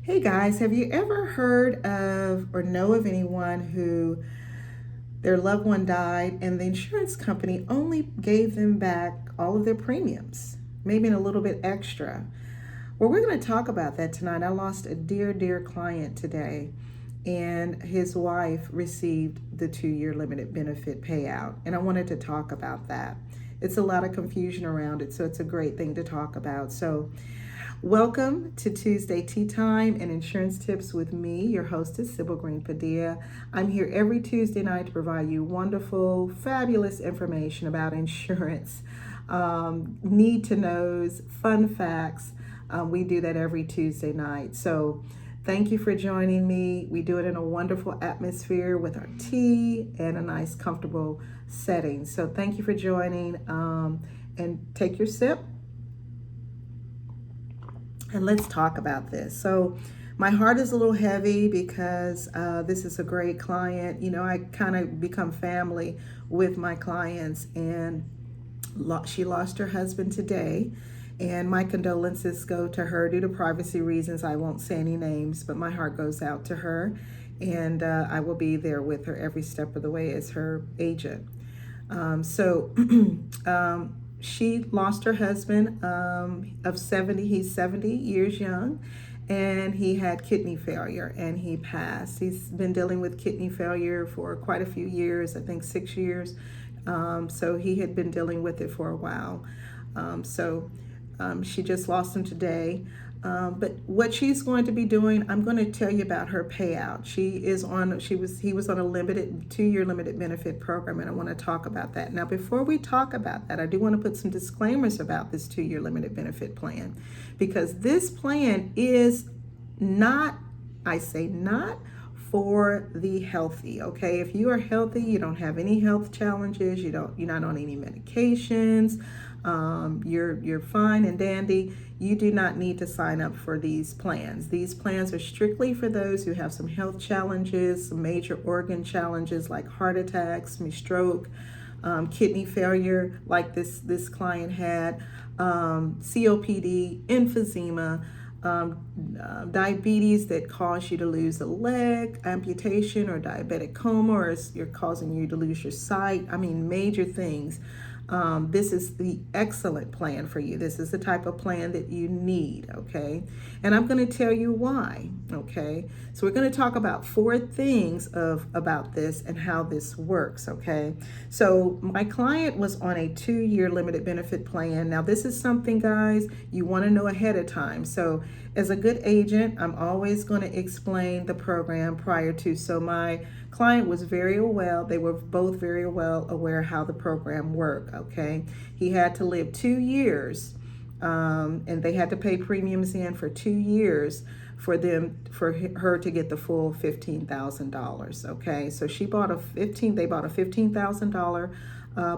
Hey guys, have you ever heard of or know of anyone who their loved one died and the insurance company only gave them back all of their premiums, maybe a little bit extra? Well, we're going to talk about that tonight. I lost a dear, dear client today, and his wife received the 2 year limited benefit payout, and I wanted to talk about that. It's a lot of confusion around it, so it's a great thing to talk about. So, welcome to Tuesday Tea Time and Insurance Tips with me, your hostess, Sybil Green Padilla. I'm here every Tuesday night to provide you wonderful, fabulous information about insurance, need to knows, fun facts. We do that every Tuesday night. So, thank you for joining me. We do it in a wonderful atmosphere with our tea and a nice, comfortable setting. So, thank you for joining, and take your sip and let's talk about this. So, my heart is a little heavy because this is a great client. You know, I kind of become family with my clients, and she lost her husband today. And my condolences go to her due to privacy reasons. I won't say any names, but my heart goes out to her. And I will be there with her every step of the way as her agent. So, she lost her husband of 70. He's 70 years young, and he had kidney failure, and he passed. He's been dealing with kidney failure for quite a few years, I think 6 years. So he had been dealing with it for a while. She just lost him today. But what she's going to be doing, I'm going to tell you about her payout. He was on a 2 year limited benefit program, and I want to talk about that. Now, before we talk about that, I do want to put some disclaimers about this 2 year limited benefit plan, because this plan is not, I say not, for the healthy. Okay, if you are healthy, you don't have any health challenges, you're not on any medications, you're fine and dandy, you do not need to sign up for these plans. These plans are strictly for those who have some health challenges, some major organ challenges like heart attacks, stroke, kidney failure like this client had, COPD, emphysema, diabetes that cause you to lose a leg, amputation, or diabetic coma, or you're causing you to lose your sight. I mean, major things. This is the excellent plan for you. This is the type of plan that you need, okay? And I'm going to tell you why, okay? So we're going to talk about 4 things about this and how this works, okay? So my client was on a 2 year limited benefit plan. Now, this is something, guys, you want to know ahead of time. So as a good agent, I'm always going to explain the program prior to. So my client was they were both very well aware how the program worked, okay? He had to live 2 years, and they had to pay premiums in for 2 years for her to get the full $15,000, okay? So they bought a $15,000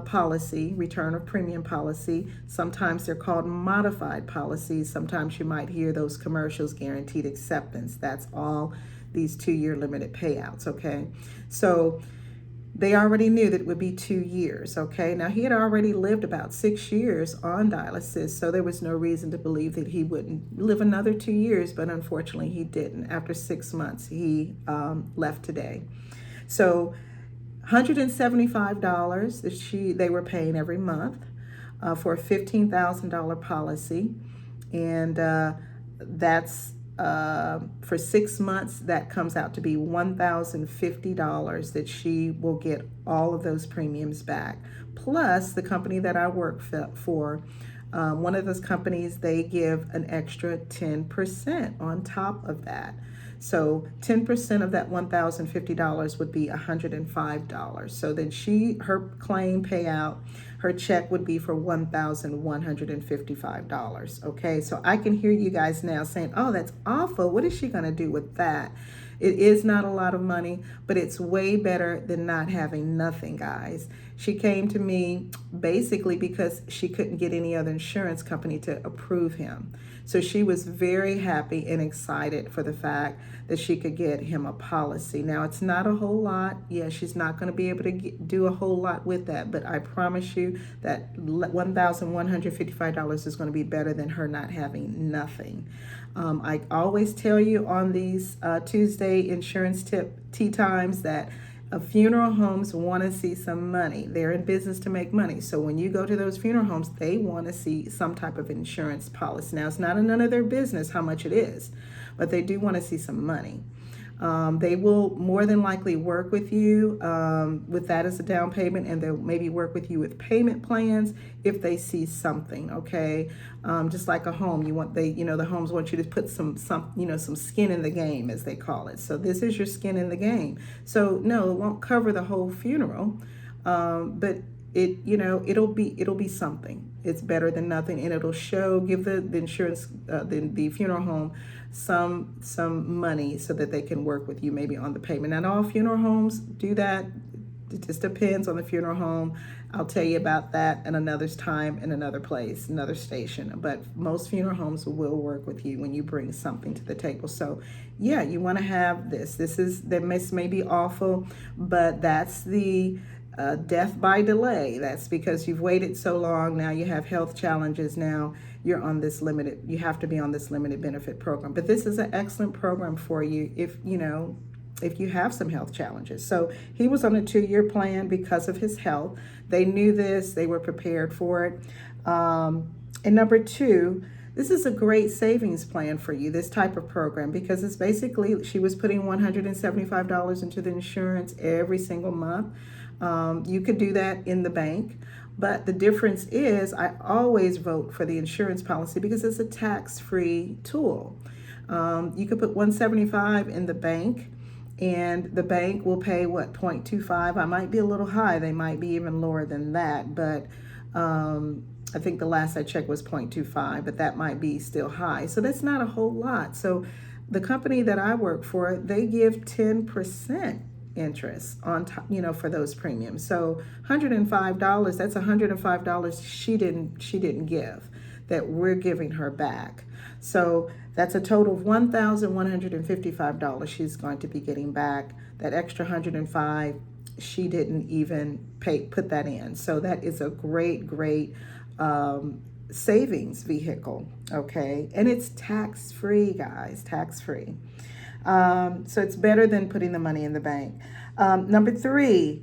policy, return of premium policy. Sometimes they're called modified policies. Sometimes you might hear those commercials, guaranteed acceptance. That's all these 2 year limited payouts, okay? So they already knew that it would be 2 years, okay? Now, he had already lived about 6 years on dialysis, so there was no reason to believe that he wouldn't live another 2 years, but unfortunately he didn't. After 6 months, he left today. So $175 that they were paying every month for a $15,000 policy, and that's for 6 months, that comes out to be $1,050 that she will get all of those premiums back. Plus, the company that I work for, one of those companies, they give an extra 10% on top of that. So 10% of that $1,050 would be $105. So then her claim payout, her check would be for $1,155. Okay, so I can hear you guys now saying, oh, that's awful. What is she going to do with that? It is not a lot of money, but it's way better than not having nothing, guys. She came to me basically because she couldn't get any other insurance company to approve him. So she was very happy and excited for the fact that she could get him a policy. Now, it's not a whole lot. Yeah, she's not going to be able to do a whole lot with that, but I promise you, you, that $1,155 is going to be better than her not having nothing. I always tell you on these Tuesday insurance tip tea times that funeral homes want to see some money. They're in business to make money. So when you go to those funeral homes, they want to see some type of insurance policy. Now, it's not none of their business how much it is, but they do want to see some money. They will more than likely work with you with that as a down payment, and they'll maybe work with you with payment plans if they see something. Okay, just like a home, the homes want you to put some skin in the game, as they call it. So this is your skin in the game. So no, it won't cover the whole funeral, but it'll be something. It's better than nothing, and it'll give the insurance the funeral home some money so that they can work with you maybe on the payment. Not all funeral homes do that. It just depends on the funeral home. I'll tell you about that in another time, in another place, another station. But most funeral homes will work with you when you bring something to the table. So yeah, you want to have this. This may be awful, but that's the death by delay. That's because you've waited so long. Now you have health challenges. Now you have to be on this limited benefit program. But this is an excellent program for you if you have some health challenges. So he was on a 2-year plan because of his health. They knew this. They were prepared for it. And number 2, this is a great savings plan for you, this type of program, because it's basically, she was putting $175 into the insurance every single month. You could do that in the bank, but the difference is I always vote for the insurance policy because it's a tax-free tool. You could put $175 in the bank, and the bank will pay 0.25. I might be a little high. They might be even lower than that, but I think the last I checked was 0.25, but that might be still high. So that's not a whole lot. So the company that I work for, they give 10% interest on for those premiums. So $105, that's $105 she didn't give, that we're giving her back. So that's a total of $1,155 she's going to be getting back. That extra $105, she didn't even put that in. So that is a great savings vehicle. Okay, and it's tax-free, guys, tax-free. So it's better than putting the money in the bank. Number 3,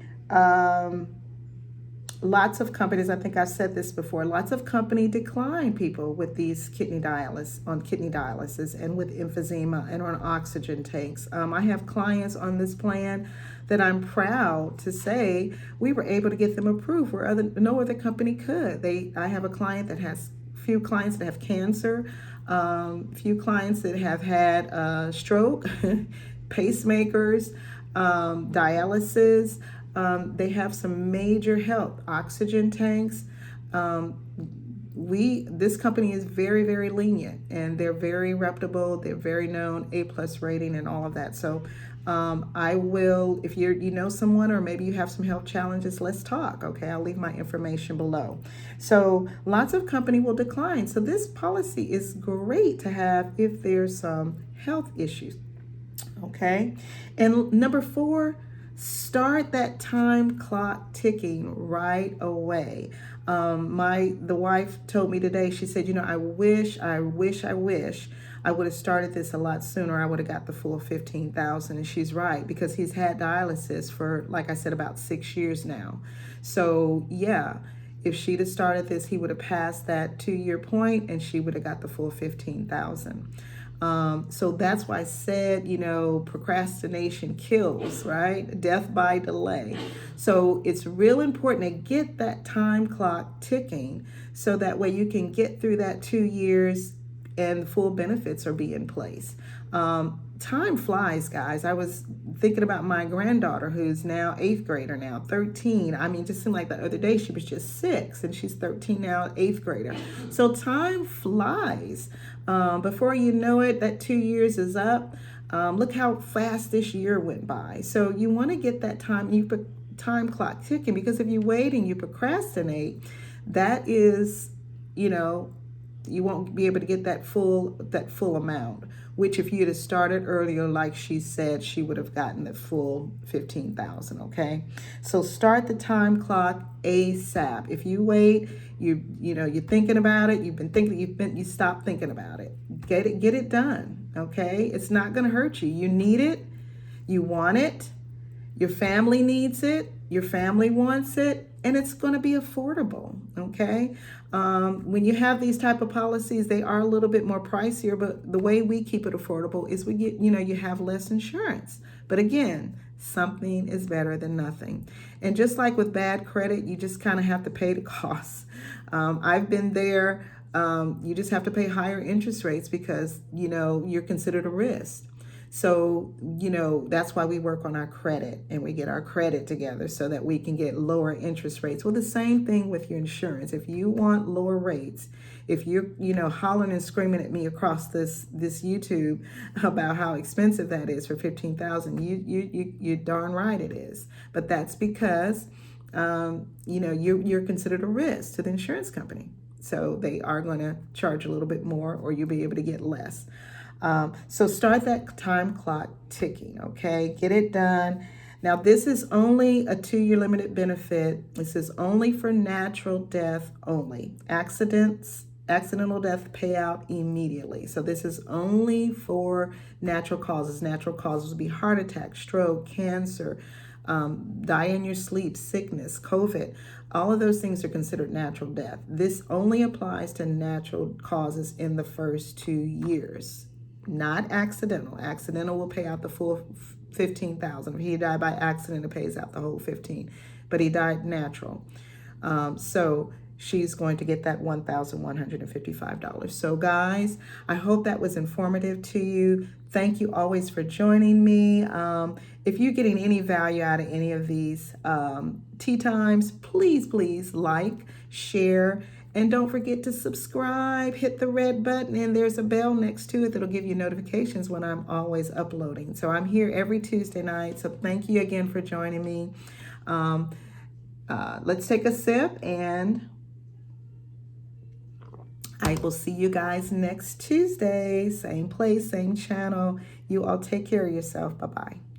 lots of companies, I think I've said this before, lots of companies decline people with these kidney dialysis and with emphysema and on oxygen tanks. I have clients on this plan that I'm proud to say we were able to get them approved where no other company could. I have a client that has few clients that have cancer, few clients that have had stroke, pacemakers, dialysis. They have some major health, oxygen tanks. This company is very, very lenient, and they're very reputable. They're very known, A+ rating and all of that. So I will, if you know someone, or maybe you have some health challenges, let's talk. Okay, I'll leave my information below. So lots of company will decline. So this policy is great to have if there's some health issues. Okay, and number 4, start that time clock ticking right away. The wife told me today, she said, I wish I would have started this a lot sooner. I would have got the full 15,000. And she's right, because he's had dialysis for, like I said, about 6 years now. So yeah, if she'd have started this, he would have passed that 2-year point, and she would have got the full 15,000. So that's why I said, procrastination kills, right? Death by delay. So it's real important to get that time clock ticking so that way you can get through that 2 years and the full benefits are be in place. Time flies, guys. I was thinking about my granddaughter, who's now 8th grader now, 13. I mean, just seemed like the other day she was just 6, and she's 13 now, 8th grader. So time flies. Before you know it, that 2 years is up. Look how fast this year went by. So you want to get that time clock ticking, because if you wait and you procrastinate, that is, you won't be able to get that full amount. which if you'd have started earlier, like she said, she would have gotten the full 15,000. Okay, so start the time clock ASAP. If you wait, you're thinking about it. You stop thinking about it. Get it done. Okay, it's not going to hurt you. You need it. You want it. Your family needs it, your family wants it, and it's going to be affordable, okay? When you have these type of policies, they are a little bit more pricier, but the way we keep it affordable is we get, you have less insurance. But again, something is better than nothing. And just like with bad credit, you just kind of have to pay the costs. I've been there. You just have to pay higher interest rates because, you're considered a risk. So, that's why we work on our credit and we get our credit together so that we can get lower interest rates. Well, the same thing with your insurance. If you want lower rates, if you're, hollering and screaming at me across this YouTube about how expensive that is for 15,000, you darn right it is. But that's because, you're considered a risk to the insurance company. So they are going to charge a little bit more or you'll be able to get less. So start that time clock ticking, okay? Get it done. Now, this is only a 2-year limited benefit. This is only for natural death only. Accidental death payout immediately. So this is only for natural causes. Natural causes would be heart attack, stroke, cancer, die in your sleep, sickness, COVID. All of those things are considered natural death. This only applies to natural causes in the first 2 years. Not accidental. Accidental will pay out the full 15,000. If he died by accident, it pays out the whole 15. But he died natural. So she's going to get that $1,155. So guys, I hope that was informative to you. Thank you always for joining me. If you're getting any value out of any of these tea times, please like, share, and don't forget to subscribe. Hit the red button, and there's a bell next to it that'll give you notifications when I'm always uploading. So I'm here every Tuesday night. So thank you again for joining me. Let's take a sip, and I will see you guys next Tuesday. Same place, same channel. You all take care of yourself. Bye-bye.